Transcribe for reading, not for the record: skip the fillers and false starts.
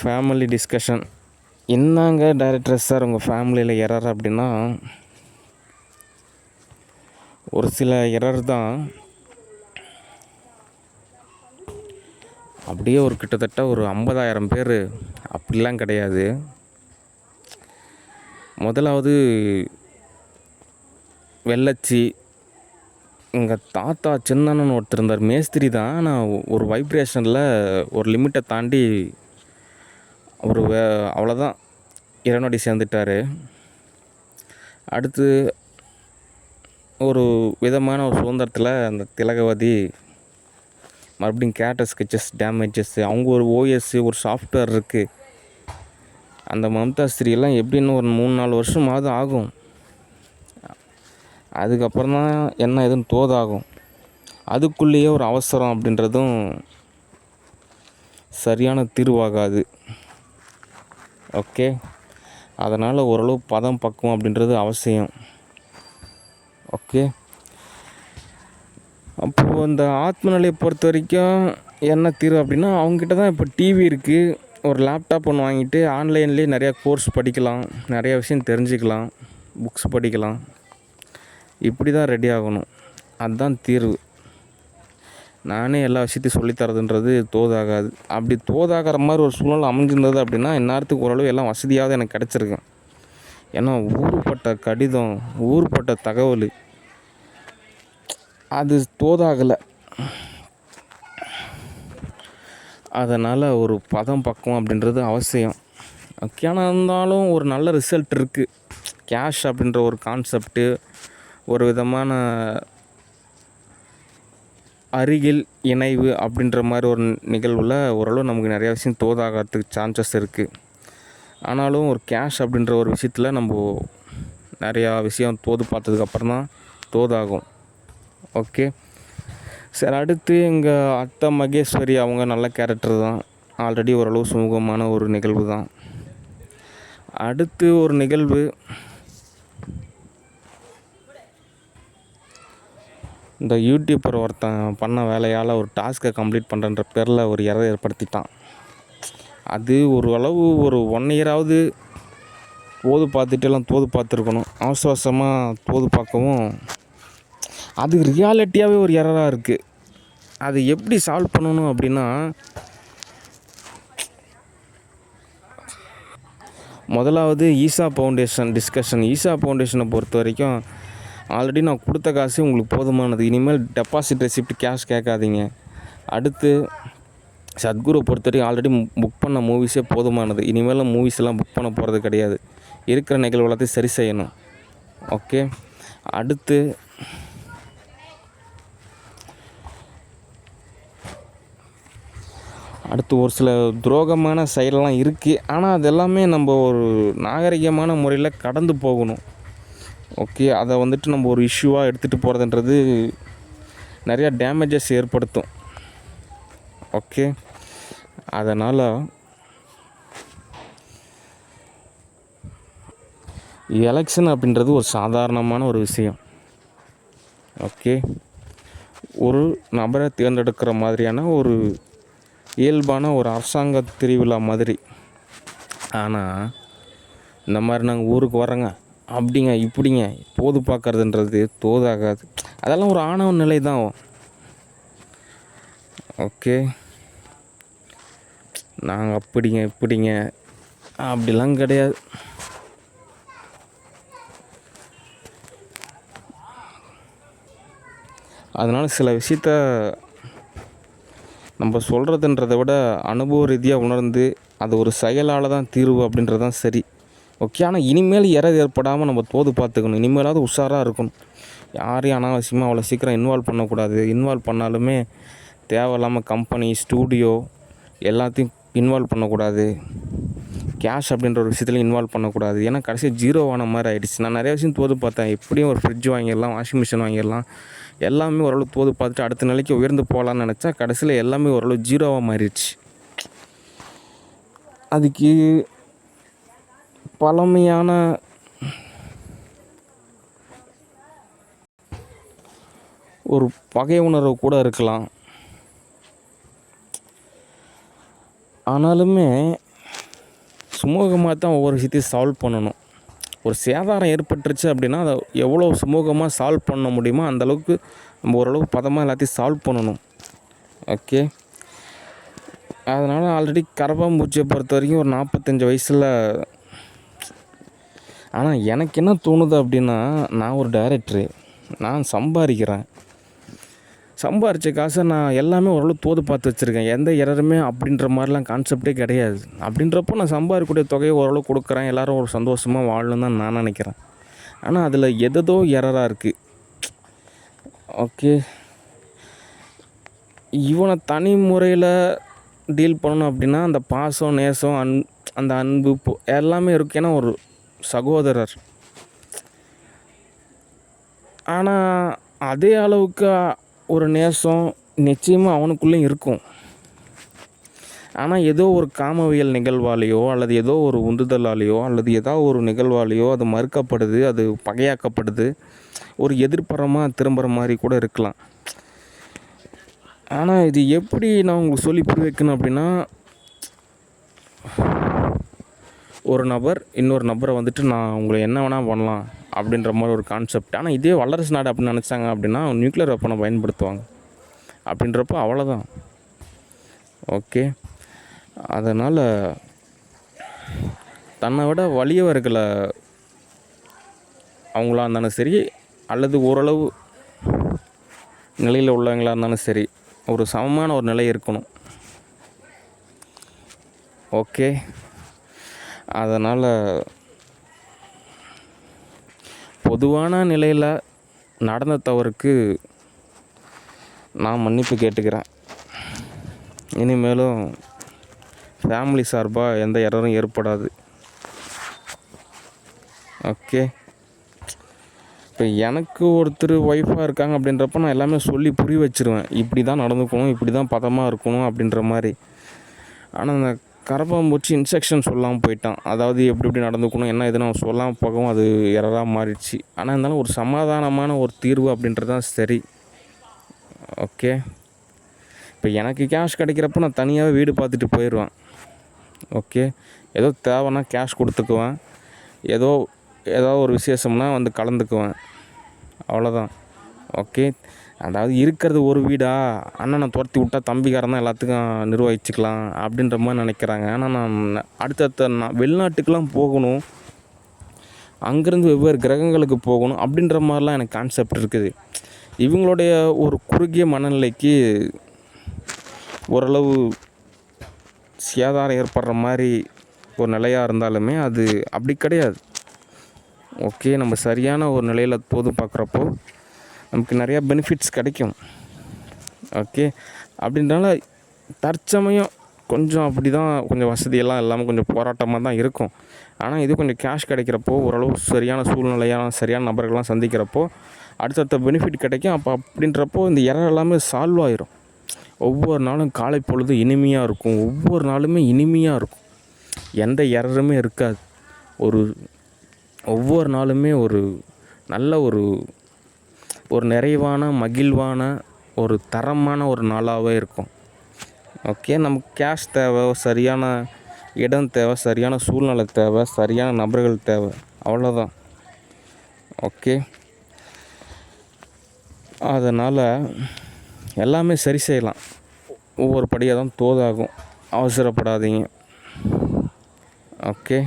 Family discussion. என்னங்க director sir உங்கள் ஃபேமிலியில் எரர் அப்படின்னா, ஒரு சில எரர் தான் அப்படியே ஒரு கிட்டத்தட்ட ஒரு 50,000 பேர் அப்படிலாம் கிடையாது. முதலாவது வெள்ளச்சி, எங்கள் தாத்தா சின்னன்னு ஒருத்தர் இருந்தார், மேஸ்திரி தான். ஆனால் ஒரு வைப்ரேஷனில் ஒரு லிமிட்டை தாண்டி ஒரு அவ்வளோதான் இறைவனடி சேர்ந்துட்டார். அடுத்து ஒரு விதமான ஒரு சுதந்திரத்தில் அந்த திலகவதி மறுபடியும் கேரக்டர் ஸ்கெச்சஸ் டேமேஜஸ், அவங்க ஒரு ஓஎஸ் ஒரு சாஃப்ட்வேர் இருக்குது. அந்த மம்தா ஸ்ரீலாம் எப்படின்னு ஒரு 3-4 வருஷமாவது ஆகும். அதுக்கப்புறம் தான் என்ன எதுன்னு தோதாகும். அதுக்குள்ளேயே ஒரு அவசரம் அப்படின்றதும் சரியான தீர்வாகாது. ஓகே, அதனால் ஓரளவு பதம் பக்குவம் அப்படின்றது அவசியம். ஓகே, அப்போது இந்த ஆத்ம நிலையை பொறுத்த வரைக்கும் என்ன தீர்வு அப்படின்னா, அவங்ககிட்ட தான் இப்போ டிவி இருக்குது, ஒரு லேப்டாப் ஒன்று வாங்கிட்டு ஆன்லைன்லேயே நிறையா கோர்ஸ் படிக்கலாம், நிறையா விஷயம் தெரிஞ்சுக்கலாம், புக்ஸ் படிக்கலாம். இப்படி தான் ரெடி ஆகணும். அதுதான் தீர்வு. நானே எல்லா விஷயத்தையும் சொல்லித்தரதுன்றது தோதாகாது. அப்படி தோதாகிற மாதிரி ஒரு சூழ்நிலை அமைஞ்சிருந்தது அப்படின்னா, இந்நேரத்துக்கு ஓரளவு எல்லாம் வசதியாவது எனக்கு கிடச்சிருக்கும். ஏன்னா ஊருப்பட்ட கடிதம், ஊருப்பட்ட தகவல், அது தோதாகலை. அதனால் ஒரு பதம் பக்குவம் அப்படின்றது அவசியம். ஓகேனா இருந்தாலும் ஒரு நல்ல ரிசல்ட் இருக்குது. கேஷ் அப்படின்ற ஒரு கான்செப்ட்டு, ஒரு விதமான அருகில் இணைவு அப்படின்ற மாதிரி ஒரு நிகழ்வில் ஓரளவு நமக்கு நிறையா விஷயம் தோதாகிறதுக்கு சான்சஸ் இருக்குது. ஆனாலும் ஒரு கேஷ் அப்படின்ற ஒரு விஷயத்தில் நம்ம நிறையா விஷயம் தோது பார்த்ததுக்கப்புறம் தான் தோதாகும். ஓகே, சரி. அடுத்து எங்கள் அத்தை மகேஸ்வரி, அவங்க நல்ல கேரக்டர் தான். ஆல்ரெடி ஓரளவு சுமூகமான ஒரு நிகழ்வு தான். அடுத்து ஒரு நிகழ்வு, இந்த யூடியூப்பர் ஒருத்தன் பண்ண வேலையால் ஒரு டாஸ்க்கை கம்ப்ளீட் பண்ணுறன்ற பேரில் ஒரு எரர் ஏற்படுத்திட்டான். அது ஒரு அளவு ஒரு 1 இயராவது தோது பார்த்துட்டு எல்லாம் தோது பார்த்துருக்கணும். அவசர அவசரமாக தோது பார்க்கவும் அது ரியாலிட்டியாகவே ஒரு எரராக இருக்குது. அது எப்படி சால்வ் பண்ணணும் அப்படின்னா, முதலாவது ஈசா ஃபவுண்டேஷன் டிஸ்கஷன். ஈசா ஃபவுண்டேஷனை பொறுத்த வரைக்கும் ஆல்ரெடி நான் கொடுத்த காசு உங்களுக்கு போதுமானது. இனிமேல் டெபாசிட் ரெசிப்ட் கேஷ் கேட்காதீங்க. அடுத்து சத்குரு பொறுத்த வரைக்கும் ஆல்ரெடி புக் பண்ண மூவிஸே போதுமானது. இனிமேல் மூவிஸ் எல்லாம் புக் பண்ண போகிறது கிடையாது. இருக்கிற நிகழ்வு எல்லாத்தையும் சரி செய்யணும். ஓகே, அடுத்து ஒரு சில துரோகமான செயலெல்லாம் இருக்குது. ஆனால் அது எல்லாமே நம்ம ஒரு நாகரிகமான முறையில் கடந்து போகணும். ஓகே, அதை வந்துட்டு நம்ம ஒரு இஷ்யூவாக எடுத்துகிட்டு போகிறதுன்றது நிறையா டேமேஜஸ் ஏற்படுத்தும். ஓகே, அதனால் எலெக்ஷன் அப்படின்றது ஒரு சாதாரணமான ஒரு விஷயம். ஓகே, ஒரு நபரை தேர்ந்தெடுக்கிற மாதிரியான ஒரு இயல்பான ஒரு அரசாங்க திருவிழா மாதிரி. ஆனால் இந்த மாதிரி நாங்கள் ஊருக்கு வரோங்க அப்படிங்க இப்படிங்க தோது பார்க்கறதுன்றது தோதாகாது. அதெல்லாம் ஒரு ஆணவ நிலை தான். ஓகே, நாங்கள் அப்படிங்க இப்படிங்க அப்படிலாம் கிடையாது. அதனால் சில விஷயத்த நம்ம சொல்கிறதுன்றதை விட அனுபவ ரீதியாக உணர்ந்து அது ஒரு செயலால் தான் தீர்வு அப்படின்றது தான் சரி. ஓகே, ஆனால் இனிமேல் எரர் ஏற்படாமல் நம்ம தோது பார்த்துக்கணும். இனிமேலாவது உஷாராக இருக்கணும். யாரையும் அனாவசியமாக அவ்வளோ சீக்கிரம் இன்வால்வ் பண்ணக்கூடாது. இன்வால்வ் பண்ணாலுமே தேவையில்லாமல் கம்பெனி, ஸ்டூடியோ எல்லாத்தையும் இன்வால்வ் பண்ணக்கூடாது. கேஷ் அப்படின்ற ஒரு விஷயத்துலையும் இன்வால்வ் பண்ணக்கூடாது. ஏன்னா கடைசியாக ஜீரோவான மாதிரி ஆகிடுச்சு. நான் நிறைய விஷயம் தோது பார்த்தேன். எப்படியும் ஒரு ஃப்ரிட்ஜ் வாங்கிடலாம், வாஷிங் மிஷின் வாங்கிடலாம், எல்லாமே ஓரளவு தோது பார்த்துட்டு அடுத்த நிலைக்கு உயர்ந்து போகலான்னு நினச்சா கடைசியில் எல்லாமே ஓரளவு ஜீரோவாக மாறிடுச்சு. அதுக்கு பழமையான ஒரு பகை உணர்வு கூட இருக்கலாம். ஆனாலுமே சுமூகமாக தான் ஒவ்வொரு விஷயத்தையும் சால்வ் பண்ணணும். ஒரு சேதாரம் ஏற்பட்டுருச்சு அப்படின்னா அதை எவ்வளோ சுமூகமாக சால்வ் பண்ண முடியுமோ அந்தளவுக்கு நம்ம ஓரளவு பதமாக எல்லாத்தையும் சால்வ் பண்ணணும். ஓகே. அதனால் ஆல்ரெடி கரப்பான்பூச்சியை பொறுத்த வரைக்கும் ஒரு 45 வயசில். ஆனால் எனக்கு என்ன தோணுது அப்படின்னா, நான் ஒரு டைரக்டரு, நான் சம்பாதிக்கிறேன். சம்பாரித்த காசை நான் எல்லாமே ஓரளவு தோது பார்த்து வச்சுருக்கேன். எந்த எரருமே அப்படின்ற மாதிரிலாம் கான்செப்டே கிடையாது. அப்படின்றப்போ நான் சம்பாதிக்கக்கூடிய தொகையை ஓரளவு கொடுக்குறேன். எல்லோரும் ஒரு சந்தோஷமாக வாழணும்னு தான் நான் நினைக்கிறேன். ஆனால் அதில் எதோ எரராக இருக்குது. ஓகே. இவனை தனி முறையில் டீல் பண்ணணும் அப்படின்னா அந்த பாசம், நேசம், அந்த அன்பு எல்லாமே இருக்குது. ஏன்னா ஒரு சகோதரர். ஆனால் அதே அளவுக்கு ஒரு நேசம் நிச்சயமாக அவனுக்குள்ளேயும் இருக்கும். ஆனால் ஏதோ ஒரு காமவியல் நிகழ்வாலேயோ அல்லது ஏதோ ஒரு உந்துதலாலேயோ அல்லது ஏதாவது ஒரு நிகழ்வாலேயோ அது மறுக்கப்படுது, அது பகையாக்கப்படுது, ஒரு எதிர்ப்புறமாக திரும்புகிற மாதிரி கூட இருக்கலாம். ஆனால் இது எப்படி நான் உங்களுக்கு சொல்லி புரிய வைக்கணும் அப்படின்னா, ஒரு நபர் இன்னொரு நபரை வந்துட்டு நான் உங்களை என்ன வேணால் பண்ணலாம் அப்படின்ற மாதிரி ஒரு கான்செப்ட். ஆனால் இதே வல்லரசு நாடு அப்படின்னு நினச்சாங்க அப்படின்னா நியூக்ளியர் வெப்பனை பயன்படுத்துவாங்க. அப்படின்றப்போ அவ்வளோதான். ஓகே. அதனால் தன்னை விட வலியவர்களை அவங்களா இருந்தாலும் சரி அல்லது ஓரளவு நிலையில் உள்ளவங்களாக இருந்தாலும் சரி ஒரு சமமான ஒரு நிலை இருக்கணும். ஓகே. அதனால் பொதுவான நிலையில் நடந்த தவறுக்கு நான் மன்னிப்பு கேட்டுக்கிறேன். இனிமேலும் ஃபேமிலி சார்பாக எந்த எரரும் ஏற்படாது. ஓகே. இப்போ எனக்கு ஒருத்தர் ஒய்ஃபாக இருக்காங்க அப்படின்றப்ப நான் எல்லாமே சொல்லி புரிய வச்சுருவேன். இப்படி தான் நடந்துக்கணும், இப்படி தான் பதமாக இருக்கணும் அப்படின்ற மாதிரி. ஆனால் அந்த கரப்பான்பூச்சி இன்ஸ்ட்ரக்ஷன் சொல்லாமல் போயிட்டான். அதாவது எப்படி எப்படி நடந்துக்கணும் என்ன எதுன்னு அவன் சொல்லாமல் போகவும் அது எரராக மாறிடுச்சு. ஆனால் இருந்தாலும் ஒரு சமாதானமான ஒரு தீர்வு அப்படின்றது தான் சரி. ஓகே. இப்போ எனக்கு கேஷ் கிடைக்கிறப்ப நான் தனியாகவே வீடு பார்த்துட்டு போயிடுவேன். ஓகே. ஏதோ தேவைன்னா கேஷ் கொடுத்துக்குவேன். ஏதோ ஒரு விசேஷம்னா வந்து கலந்துக்குவேன். அவ்வளோதான். ஓகே. அதாவது இருக்கிறது ஒரு வீடா, அண்ணனை துரத்தி விட்டால் தம்பிக்காரன் தான் எல்லாத்துக்கும் நிர்வகிச்சுக்கலாம் அப்படின்ற மாதிரி நினைக்கிறாங்க. ஆனால் நான் அடுத்தடுத்த வெளிநாட்டுக்கெலாம் போகணும், அங்கேருந்து வெவ்வேறு கிரகங்களுக்கு போகணும் அப்படின்ற மாதிரிலாம் எனக்கு கான்செப்ட் இருக்குது. இவங்களுடைய ஒரு குறுகிய மனநிலைக்கு ஓரளவு சேதாரம் ஏற்படுற மாதிரி ஒரு நிலையாக இருந்தாலுமே அது அப்படி கிடையாது. ஓகே. நம்ம சரியான ஒரு நிலையில் தோது பார்க்குறப்போ நமக்கு நிறையா பெனிஃபிட்ஸ் கிடைக்கும். ஓகே. அப்படின்றனால தற்சமயம் கொஞ்சம் அப்படி தான், கொஞ்சம் வசதியெல்லாம் இல்லாமல் கொஞ்சம் போராட்டமாக தான் இருக்கும். ஆனால் இது கொஞ்சம் கேஷ் கிடைக்கிறப்போ ஓரளவு சரியான சரியான நபர்கள்லாம் சந்திக்கிறப்போ அடுத்தடுத்த பெனிஃபிட் கிடைக்கும். அப்போ அப்படின்றப்போ இந்த எரர் எல்லாமே சால்வ் ஆயிரும். ஒவ்வொரு நாளும் காலை பொழுது இனிமையாக இருக்கும். ஒவ்வொரு நாளுமே இனிமையாக இருக்கும். எந்த எரருமே இருக்காது. ஒவ்வொரு நாளுமே ஒரு நல்ல ஒரு நிறைவான மகிழ்வான ஒரு தரமான ஒரு நாளாகவே இருக்கும். ஓகே. நமக்கு கேஷ் தேவை, சரியான இடம் தேவை, சரியான சூழ்நிலை தேவை, சரியான நபர்கள் தேவை. அவ்வளோதான். ஓகே. அதனால் எல்லாமே சரி செய்யலாம். ஒவ்வொரு படியாக தான் தோதாகும். அவசரப்படாதீங்க. ஓகே.